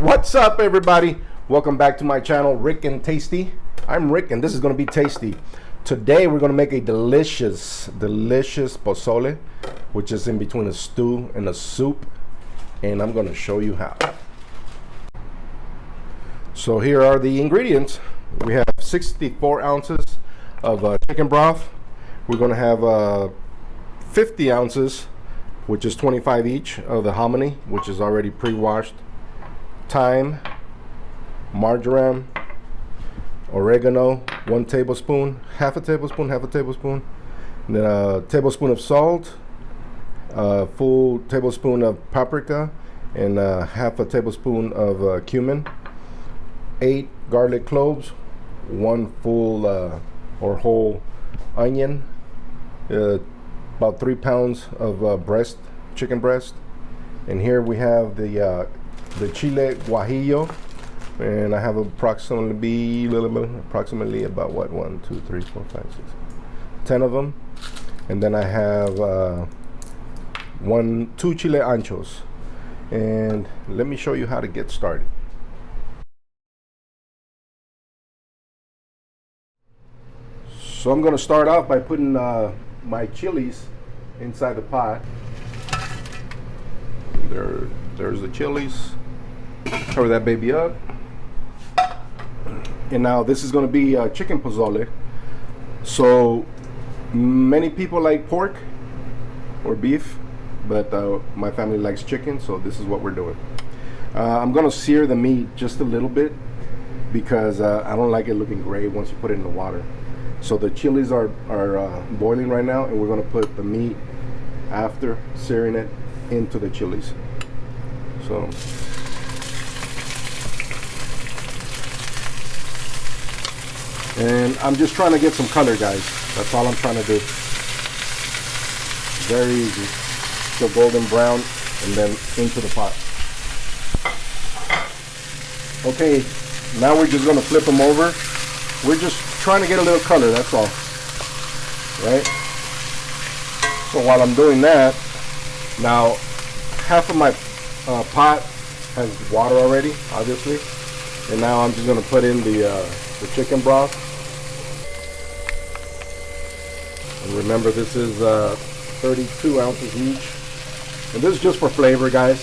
What's up, everybody? Welcome back to my channel, Rick and Tasty. I'm Rick and this is going to be tasty. Today we're going to make a delicious pozole, which is in between a stew and a soup, and I'm going to show you how. So here are the ingredients. We have 64 ounces of chicken broth. We're going to have 50 ounces, which is 25 each, of the hominy, which is already pre-washed, thyme, marjoram, oregano, 1 tablespoon, half a tablespoon, and then a tablespoon of salt, a full tablespoon of paprika, and half a tablespoon of cumin, 8 garlic cloves, 1 full or whole onion, about 3 pounds of chicken breast, and here we have the chile guajillo, and I have approximately about what, 1, 2, 3, 4, 5, 6, 10 of them, and then I have 2 chile anchos, and let me show you how to get started. So I'm going to start off by putting my chilies inside the pot. There's the chilies. Cover that baby up. And now this is going to be chicken pozole. So many people like pork or beef, but my family likes chicken, so this is what we're doing. I'm going to sear the meat just a little bit because I don't like it looking gray once you put it in the water. So the chilies are boiling right now, and we're going to put the meat after searing it into the chilies. So and I'm just trying to get some color, guys. That's all I'm trying to do. Very easy. Go golden brown and then into the pot. Okay, now we're just going to flip them over. We're just trying to get a little color, that's all. Right? So while I'm doing that, now half of my pot has water already, obviously, and now I'm just going to put in the chicken broth. And remember, this is 32 ounces each, and this is just for flavor, guys,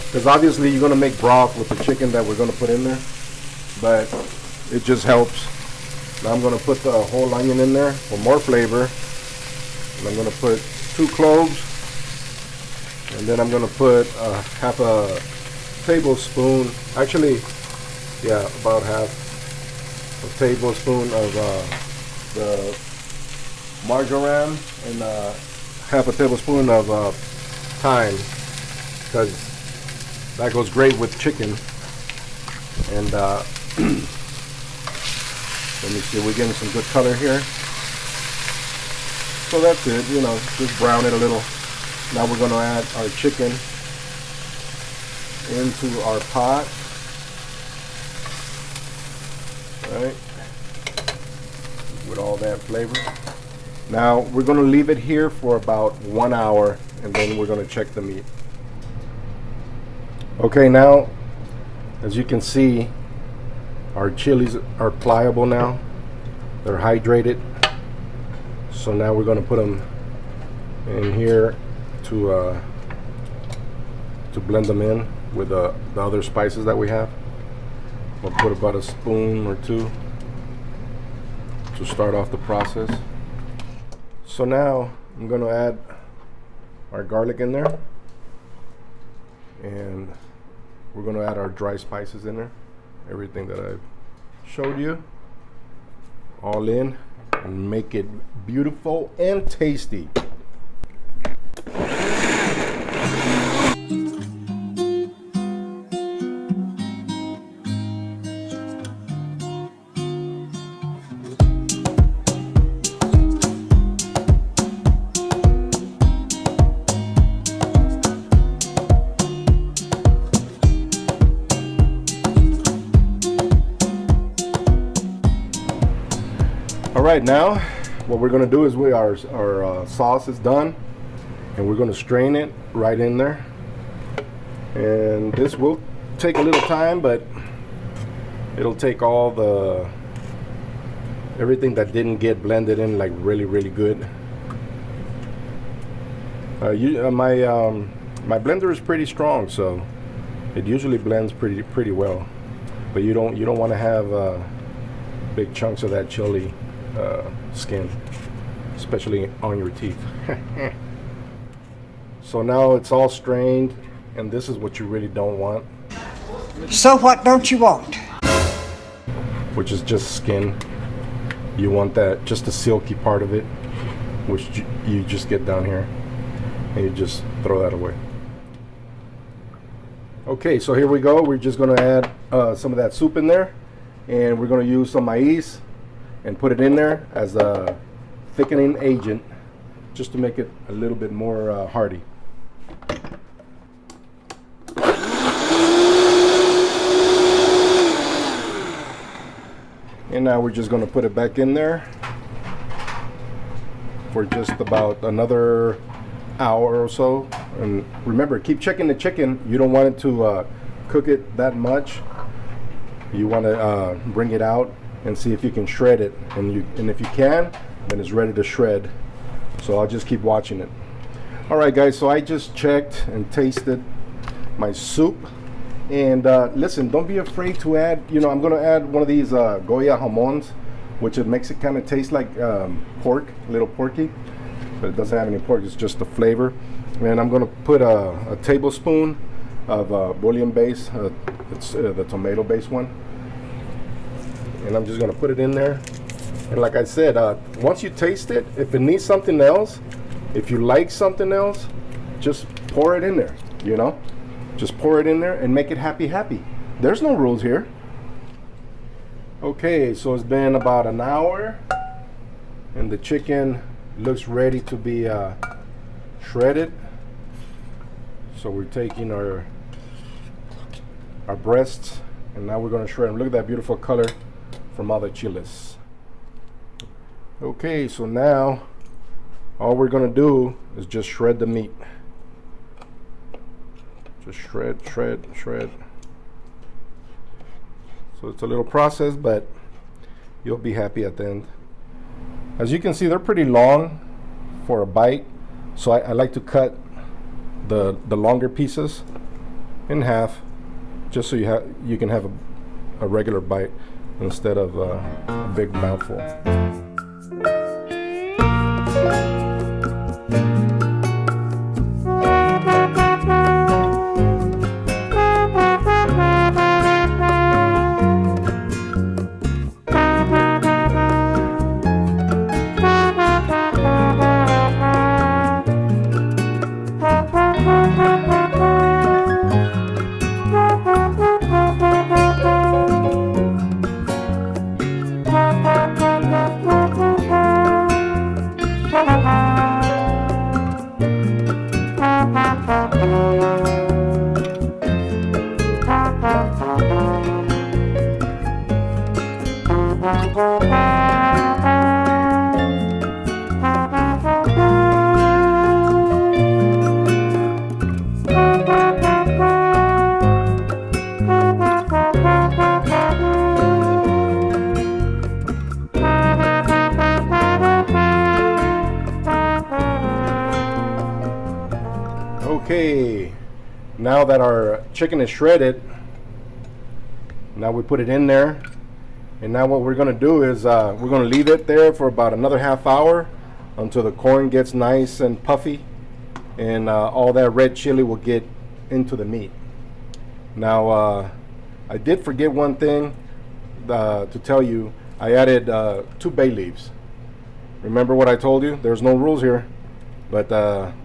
because obviously you're going to make broth with the chicken that we're going to put in there, but it just helps. Now I'm going to put the whole onion in there for more flavor, and I'm going to put 2 cloves, and then I'm going to put half a tablespoon, actually, yeah, about half a tablespoon of the marjoram, and half a tablespoon of thyme, because that goes great with chicken. And let me see, we're getting some good color here. So that's it, you know, just brown it a little. Now we're going to add our chicken into our pot. Right, with all that flavor. Now we're going to leave it here for about 1 hour, and then we're going to check the meat. Okay, now as you can see, our chilies are pliable now. They're hydrated. So now we're going to put them in here to blend them in with the other spices that we have. We'll put about a spoon or 2 to start off the process. So now I'm going to add our garlic in there, and we're going to add our dry spices in there. Everything that I've showed you, all in, and make it beautiful and tasty. All right, now what we're going to do is our sauce is done, and we're going to strain it right in there, and this will take a little time, but it'll take all everything that didn't get blended in like really good. My blender is pretty strong, so it usually blends pretty well. But you don't want to have big chunks of that chili skin, especially on your teeth. So now it's all strained, and this is what you really don't want. So what don't you want? Which is just skin. You want that, just the silky part of it, which you just get down here, and you just throw that away. Okay, so here we go. We're just going to add some of that soup in there, and we're going to use some maize and put it in there as a thickening agent, just to make it a little bit more hearty. And now we're just going to put it back in there for just about another hour or so. And remember, keep checking the chicken. You don't want it to cook it that much. You want to bring it out and see if you can shred it. And if you can, then it's ready to shred. So I'll just keep watching it. All right, guys, so I just checked and tasted my soup. And listen, don't be afraid to add, I'm going to add one of these Goya jamons, which it makes it kind of taste like pork, a little porky, but it doesn't have any pork, it's just the flavor. And I'm going to put a tablespoon of bouillon base, it's the tomato based one. And I'm just going to put it in there. And like I said, once you taste it, if it needs something else, if you like something else, just pour it in there, Just pour it in there and make it happy. There's no rules here. Okay, so it's been about an hour and the chicken looks ready to be shredded. So we're taking our breasts and now we're going to shred them. Look at that beautiful color from all the chiles. Okay, so now all we're going to do is just shred the meat. Just shred. So it's a little process, but you'll be happy at the end. As you can see, they're pretty long for a bite, so I like to cut the longer pieces in half, just so you can have a regular bite instead of a big mouthful. Okay, now that our chicken is shredded, now we put it in there, and now what we're going to do is we're going to leave it there for about another half hour until the corn gets nice and puffy and all that red chili will get into the meat. Now I did forget one thing to tell you. I added 2 bay leaves. Remember what I told you? There's no rules here. But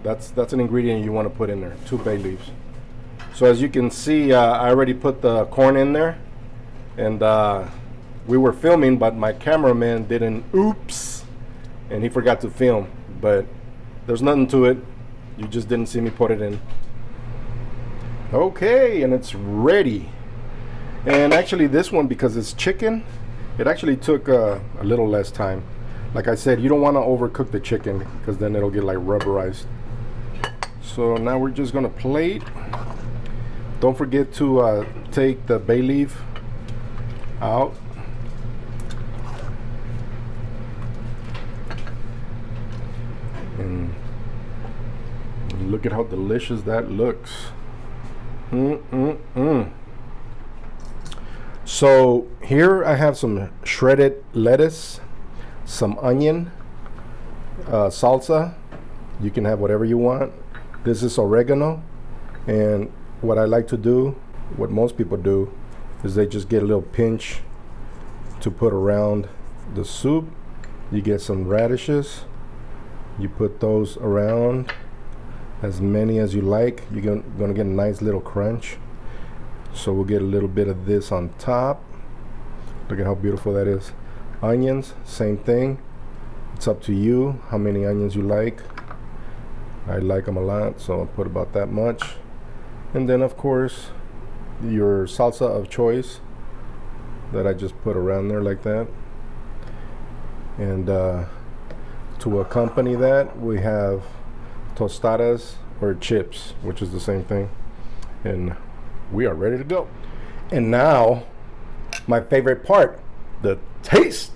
that's an ingredient you want to put in there, 2 bay leaves. So as you can see, I already put the corn in there, and we were filming, but my cameraman didn't, oops, and he forgot to film. But there's nothing to it. You just didn't see me put it in. Okay, and it's ready. And actually this one, because it's chicken, it actually took a little less time. Like I said, you don't want to overcook the chicken because then it'll get like rubberized. So now we're just going to plate. Don't forget to take the bay leaf out. And look at how delicious that looks. So here I have some shredded lettuce, some onion, salsa. You can have whatever you want. This is oregano. And what I like to do, what most people do, is they just get a little pinch to put around the soup. You get some radishes. You put those around, as many as you like. You're gonna get a nice little crunch. So we'll get a little bit of this on top. Look at how beautiful that is. Onions, same thing. It's up to you how many onions you like. I like them a lot, so I'll put about that much. And then of course, your salsa of choice that I just put around there like that. And to accompany that, we have tostadas or chips, which is the same thing. And we are ready to go. And now, my favorite part, the taste.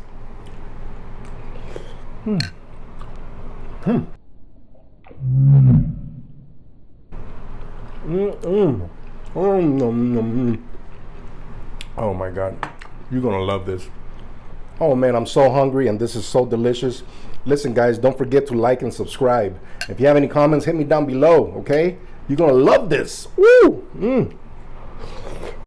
Oh my God, you're gonna love this. Oh man, I'm so hungry and this is so delicious. Listen guys, don't forget to like and subscribe. If you have any comments, hit me down below, okay? You're gonna love this. Woo!